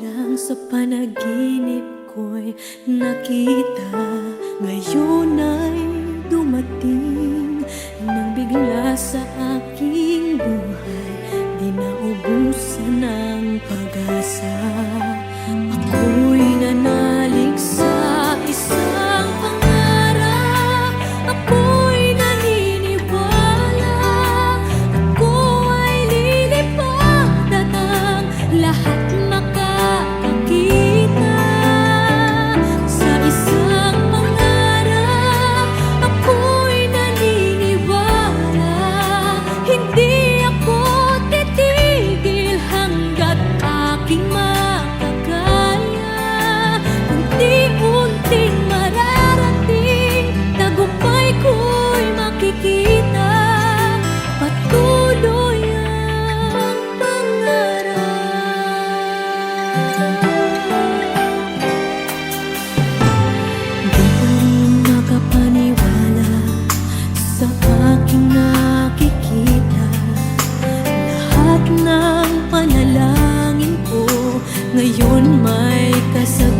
lang sa panaginip ko'y nakita. Ngayon ay dumating nang bigla sa aking buhay, di naubusan ng pag-asa. Ako'y nanalig sa isang pangarap, ako'y naniniwala, ako ay lilipad at ang lahat makakakita. Sa isang pangarap, ako'y naniniwala, hindi ako titigil hanggat aking makakaya. Unti-unting mararating, tagumpay ko'y makikita, patuloy ang pangarap. Di pa rin makapaniwala sa aking nakikita. Lahat ng panalangin ko ngayon may kasagutan.